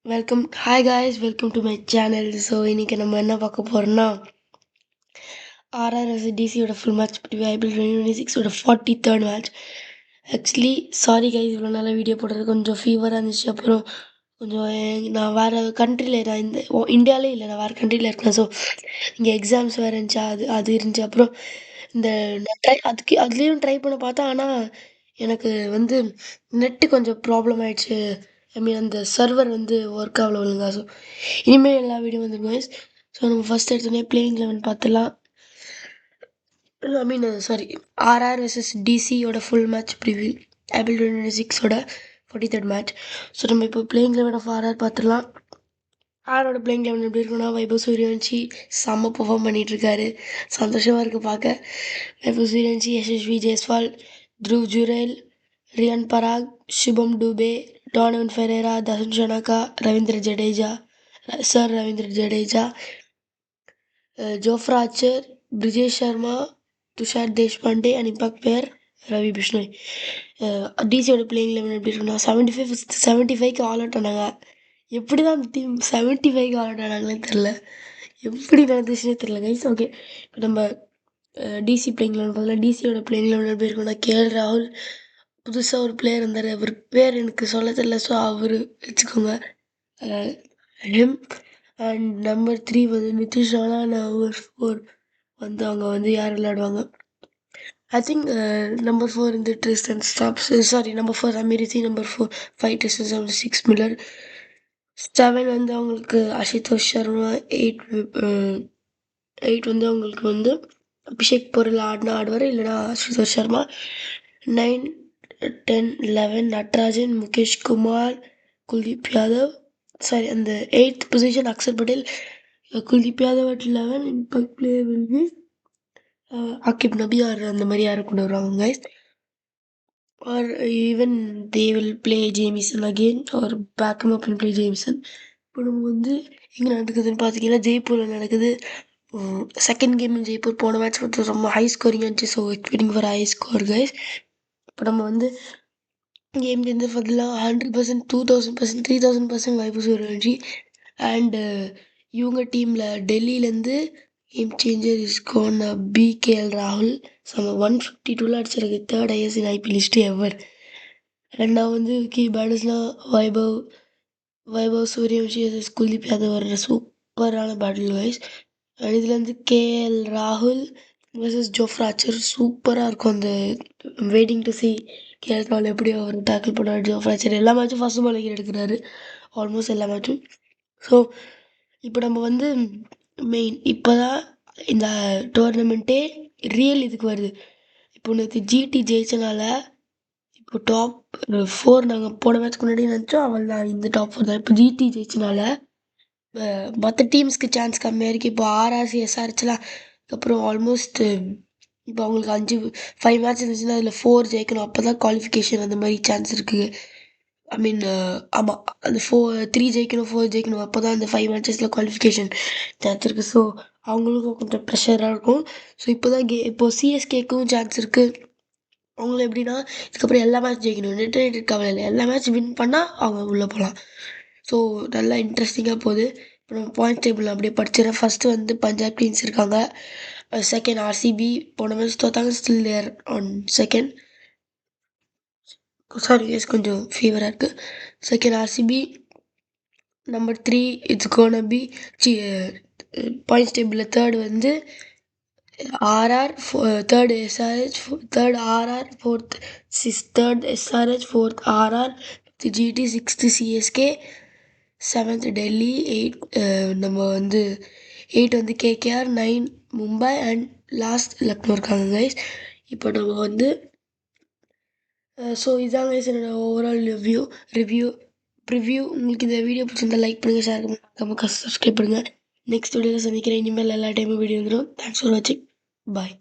Welcome to my channel. So இன்னைக்கு நம்ம என்ன பார்க்க போறோம்னா ஆர்ஆர் டிசியோட ஃபுல் மேட்ச் ஐபிஎல் 2026ஓட 43rd match. Actually sorry guys, இவ்வளோ நாளாக வீடியோ போடுறது கொஞ்சம் ஃபீவராக இருந்துச்சு. அப்புறம் கொஞ்சம் நான் வேறு கண்ட்ரியில் நான் இந்தியாவிலே இல்லை, நான் வேறு கண்ட்ரியில் இருக்கேன். ஸோ இங்கே எக்ஸாம்ஸ் வேறு இருந்துச்சா, அது இருந்துச்சு. அப்புறம் இந்த அதுலேயும் ட்ரை பண்ண பார்த்தா, ஆனால் எனக்கு வந்து நெட்டு கொஞ்சம் ப்ராப்ளம் ஆயிடுச்சு. அந்த சர்வர் வந்து ஒர்க் ஆகல ஒழுங்கா. ஸோ இனிமேல் எல்லா வீடியோ வந்துருங்க. ஸோ நம்ம ஃபர்ஸ்ட் எடுத்தோடனே பிளேயிங் 11 பார்த்துலாம். சாரி, ஆர்ஆர் வெர்சஸ் டிசியோட ஃபுல் மேட்ச் ப்ரிவியூ ஐபிஎல் 2026ஓட 43rd மேட்ச். ஸோ நம்ம இப்போ பிளேயிங் 11 ஆஃப் ஆர்ஆர் பார்த்துடலாம். ஆரோட பிளேயிங் 11 எப்படி இருக்குன்னா, வைபவ் சூரியவன்ஷி செம்ம பெர்ஃபார்ம் பண்ணிட்டு இருக்காரு. சந்தோஷமாக இருக்குது பார்க்க. Vaibhav Suryavanshi, Yashasvi Jaiswal, Dhruv Jurel, Riyan Parag, Shubham Dubey, Donovan Ferreira, Dasun Shanaka, Ravindra Jadeja, Jofra Archer, Brijesh Sharma, Tushar Deshpande and impact player Ravi Bishnoi. டிசியோட பிளேயிங் 11 எப்படி இருக்குன்னா, 75க்கு ஆல் அவுட் ஆனாங்க. எப்படி தான் அந்த டீம் 75க்கு ஆல் அவுட் ஆனாங்களேன்னு தெரில, எப்படி நடந்துச்சுன்னே தெரில கைஸ். ஓகே, இப்போ நம்ம டிசி பிளேயிங் 11 பார்த்தீங்கன்னா, டிசியோட பிளேயிங் 11 எப்படி இருக்குன்னா, கேஎல் ராகுல், புதுசாக ஒரு பிளேயர் இருந்தார், அவர் பேர் எனக்கு சொல்ல தெரியல, ஸோ அவர் வச்சுக்கோங்க. ஹிம் அண்ட் நம்பர் 3 வந்து நிதிஷ் ராணா, நம்பர் 4 வந்து அவங்க வந்து யார் விளையாடுவாங்க, ஐ திங்க் நம்பர் 4 வந்து ட்ரிஸ்டன் ஸ்டாப்ஸ், சாரி நம்பர் 4 அமீரிசி, நம்பர் 5 ட்ரிஸ்டன் ஸ்டாப்ஸ், 6 மில்லர், 7 வந்து அவங்களுக்கு அசுதோஷ் சர்மா, 8 வந்து அவங்களுக்கு வந்து அபிஷேக் பொருள் ஆடுவார், இல்லைனா அசுதோஷ் சர்மா, 9, 10, 11 நட்ராஜன், முகேஷ் குமார், குல்தீப் யாதவ், சாரி அந்த 8th position Axar Patel, Kuldeep Yadav at 11, impact player will be Aaqib Nabi or அந்த மாதிரி யாரை கொண்டு வருவாங்க guys. Or even they will play Jamieson again or back 'em up and play Jamieson. இப்போ நம்ம வந்து எங்கே நடக்குதுன்னு பார்த்தீங்கன்னா, ஜெய்ப்பூரில் நடக்குது. Second game in Jaipur. போன மேட்ச் வந்து ரொம்ப ஹை ஸ்கோரிங்காக இருந்துச்சு. So expecting for high score guys. இப்போ நம்ம வந்து கேம் வந்து ஃபர்தெல்லாம் 100%, 2000%, 3000% வைபவ் சூரியவன்ஷி. அண்ட் இவங்க டீமில் டெல்லியிலேருந்து game changer is gonna KL ராகுல். நம்ம 152 அடிச்சிருக்கு, 3rd highest in IPL history ever. And நான் வந்து கீ பேட்டர்ஸ்லாம் வைபவ் சூரியவன்ஷி குல்தீப் யாதவ் வர்ற சூப்பரான பேட்டில் வைஸ். அண்ட் இதில் வந்து கேஎல் ராகுல் வர்சஸ் ஜோஃப்ரா ஆர்ச்சர் சூப்பராக இருக்கும். அந்த வெயிட்டிங் டு சி கேஎல் ராகுல் எப்படி அவர் டேக்கிள் பண்ணுவார். ஜோஃப்ரா ஆர்ச்சர் எல்லா மேட்சும் ஃபர்ஸ்ட் பால் எடுக்கிறாரு, ஆல்மோஸ்ட் எல்லா மேட்சும். ஸோ இப்போ நம்ம வந்து மெயின் இப்போ தான் இந்த டோர்னமெண்ட்டே ரியல் இதுக்கு வருது. இப்போ நேற்று ஜிடி ஜெயிச்சனால இப்போ டாப் 4 நாங்கள் போன மேட்ச்க்கு முன்னாடி நினச்சோம், அவள் தான் இந்த டாப் 4 தான். இப்போ ஜிடி ஜெயிச்சனால மற்ற டீம்ஸ்க்கு சான்ஸ் கம்மியாக இருக்குது. இப்போ ஆர்ஆர்சி எஸ்ஆர்ஹெச்லாம் அப்புறம் ஆல்மோஸ்ட் இப்போ அவங்களுக்கு 5 மேட்ச் இருந்துச்சுன்னா அதில் 4 ஜெயிக்கணும், அப்போ தான் குவாலிஃபிகேஷன் அந்த மாதிரி சான்ஸ் இருக்குது. ஆமாம், அந்த 3 ஜெயிக்கணும், 4 ஜெயிக்கணும், அப்போ தான் அந்த 5 மேட்சஸில் குவாலிஃபிகேஷன் சான்ஸ் இருக்குது. ஸோ அவங்களுக்கும் கொஞ்சம் ப்ரெஷராக இருக்கும். ஸோ இப்போ சிஎஸ்கேக்கும் சான்ஸ் இருக்குது. அவங்களும் எப்படின்னா, இதுக்கப்புறம் எல்லா மேட்ச் ஜெயிக்கணும், நெட் கவலை இல்லை, எல்லா மேட்ச் வின் பண்ணால் அவங்க உள்ளே போகலாம். ஸோ நல்லா இன்ட்ரெஸ்டிங்காக போகுது. இப்போ நம்ம பாயிண்ட் டேபிள் அப்படியே படிச்சிடறேன். ஃபஸ்ட்டு வந்து பஞ்சாப் கிங்ஸ் இருக்காங்க, செகண்ட் ஆர்சிபி, போன மேட்ச் தோத்தாங்க, still there on second. Sorry yes, கொஞ்சம் ஃபீவராக இருக்குது. Second RCB, number 3 it's gonna be points டேபிளில் தேர்ட் வந்து RR, third SRH, third RR, third SRH, fourth RR, GT, 6th CSK, 7th Delhi, 8 நம்ம வந்து 8 வந்து KKR, 9 Mumbai and last Lucknow இருக்காங்க கைஸ். இப்போ நம்ம வந்து ஸோ இதான் கைஸ் என்னோட ஓவரால் ரிவ்யூ. உங்களுக்கு இந்த வீடியோ பிடிச்சிருந்தா லைக் பண்ணுங்கள், ஷேர் பண்ணுங்கள், சப்ஸ்கிரைப் பண்ணுங்கள். நெக்ஸ்ட் வீடியோவில் சந்திக்கிறேன். இனிமேல் எல்லா டைமும் வீடியோ வந்துடும். தேங்க்ஸ் ஃபார் வாட்சிங். பாய்.